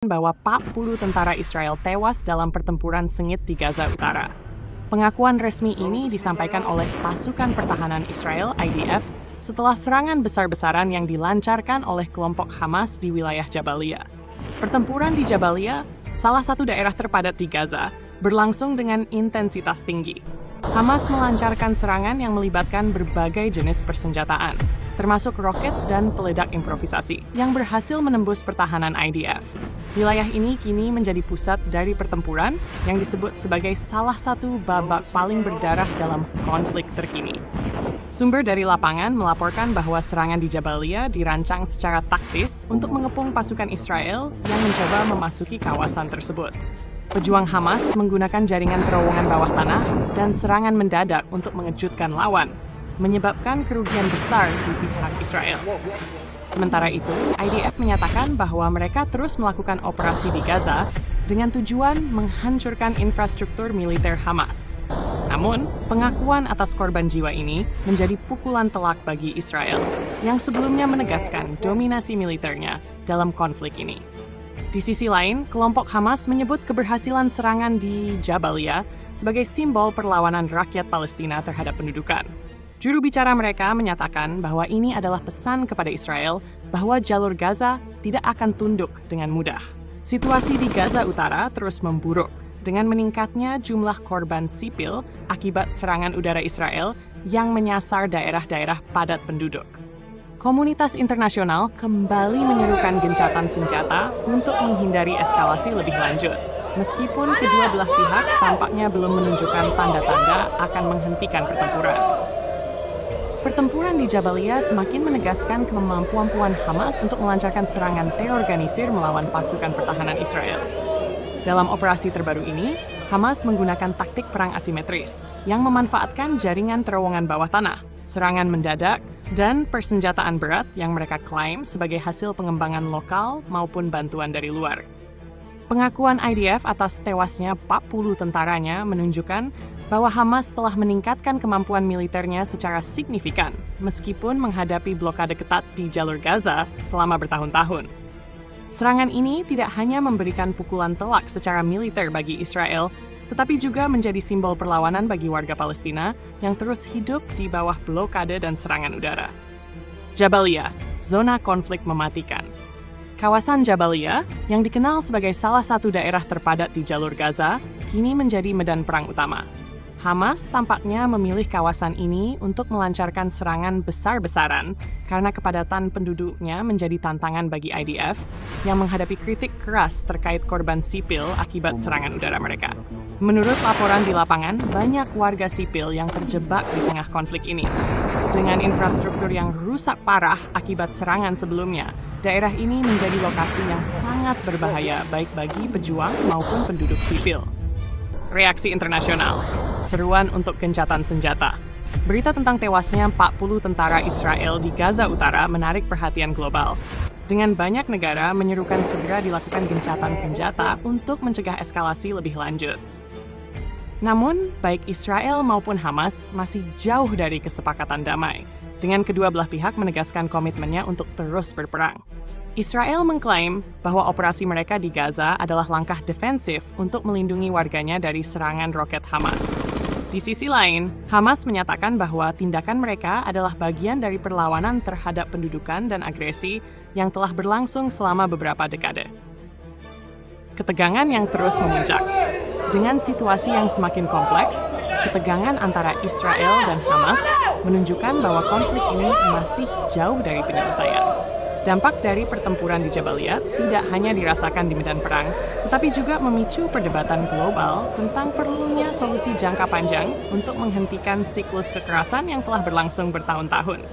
bahwa 40 tentara Israel tewas dalam pertempuran sengit di Gaza Utara. Pengakuan resmi ini disampaikan oleh pasukan pertahanan Israel (IDF) setelah serangan besar-besaran yang dilancarkan oleh kelompok Hamas di wilayah Jabalia. Pertempuran di Jabalia, salah satu daerah terpadat di Gaza, berlangsung dengan intensitas tinggi. Hamas melancarkan serangan yang melibatkan berbagai jenis persenjataan, termasuk roket dan peledak improvisasi, yang berhasil menembus pertahanan IDF. Wilayah ini kini menjadi pusat dari pertempuran yang disebut sebagai salah satu babak paling berdarah dalam konflik terkini. Sumber dari lapangan melaporkan bahwa serangan di Jabalia dirancang secara taktis untuk mengepung pasukan Israel yang mencoba memasuki kawasan tersebut. Pejuang Hamas menggunakan jaringan terowongan bawah tanah dan serangan mendadak untuk mengejutkan lawan, menyebabkan kerugian besar di pihak Israel. Sementara itu, IDF menyatakan bahwa mereka terus melakukan operasi di Gaza dengan tujuan menghancurkan infrastruktur militer Hamas. Namun, pengakuan atas korban jiwa ini menjadi pukulan telak bagi Israel, yang sebelumnya menegaskan dominasi militernya dalam konflik ini. Di sisi lain, kelompok Hamas menyebut keberhasilan serangan di Jabalia sebagai simbol perlawanan rakyat Palestina terhadap pendudukan. Juru bicara mereka menyatakan bahwa ini adalah pesan kepada Israel bahwa jalur Gaza tidak akan tunduk dengan mudah. Situasi di Gaza Utara terus memburuk dengan meningkatnya jumlah korban sipil akibat serangan udara Israel yang menyasar daerah-daerah padat penduduk. Komunitas internasional kembali menyerukan gencatan senjata untuk menghindari eskalasi lebih lanjut, meskipun kedua belah pihak tampaknya belum menunjukkan tanda-tanda akan menghentikan pertempuran. Pertempuran di Jabalia semakin menegaskan kemampuan Hamas untuk melancarkan serangan terorganisir melawan pasukan pertahanan Israel. Dalam operasi terbaru ini, Hamas menggunakan taktik perang asimetris yang memanfaatkan jaringan terowongan bawah tanah, serangan mendadak, dan persenjataan berat yang mereka klaim sebagai hasil pengembangan lokal maupun bantuan dari luar. Pengakuan IDF atas tewasnya 40 tentaranya menunjukkan bahwa Hamas telah meningkatkan kemampuan militernya secara signifikan meskipun menghadapi blokade ketat di jalur Gaza selama bertahun-tahun. Serangan ini tidak hanya memberikan pukulan telak secara militer bagi Israel, tetapi juga menjadi simbol perlawanan bagi warga Palestina yang terus hidup di bawah blokade dan serangan udara. Jabalia, zona konflik mematikan. Kawasan Jabalia, yang dikenal sebagai salah satu daerah terpadat di jalur Gaza, kini menjadi medan perang utama. Hamas tampaknya memilih kawasan ini untuk melancarkan serangan besar-besaran karena kepadatan penduduknya menjadi tantangan bagi IDF yang menghadapi kritik keras terkait korban sipil akibat serangan udara mereka. Menurut laporan di lapangan, banyak warga sipil yang terjebak di tengah konflik ini. Dengan infrastruktur yang rusak parah akibat serangan sebelumnya, daerah ini menjadi lokasi yang sangat berbahaya baik bagi pejuang maupun penduduk sipil. Reaksi internasional, seruan untuk gencatan senjata. Berita tentang tewasnya 40 tentara Israel di Gaza Utara menarik perhatian global. Dengan banyak negara menyerukan segera dilakukan gencatan senjata untuk mencegah eskalasi lebih lanjut. Namun, baik Israel maupun Hamas masih jauh dari kesepakatan damai, dengan kedua belah pihak menegaskan komitmennya untuk terus berperang. Israel mengklaim bahwa operasi mereka di Gaza adalah langkah defensif untuk melindungi warganya dari serangan roket Hamas. Di sisi lain, Hamas menyatakan bahwa tindakan mereka adalah bagian dari perlawanan terhadap pendudukan dan agresi yang telah berlangsung selama beberapa dekade. Ketegangan yang terus memuncak. Dengan situasi yang semakin kompleks, ketegangan antara Israel dan Hamas menunjukkan bahwa konflik ini masih jauh dari penyelesaian. Dampak dari pertempuran di Jabalia tidak hanya dirasakan di medan perang, tetapi juga memicu perdebatan global tentang perlunya solusi jangka panjang untuk menghentikan siklus kekerasan yang telah berlangsung bertahun-tahun.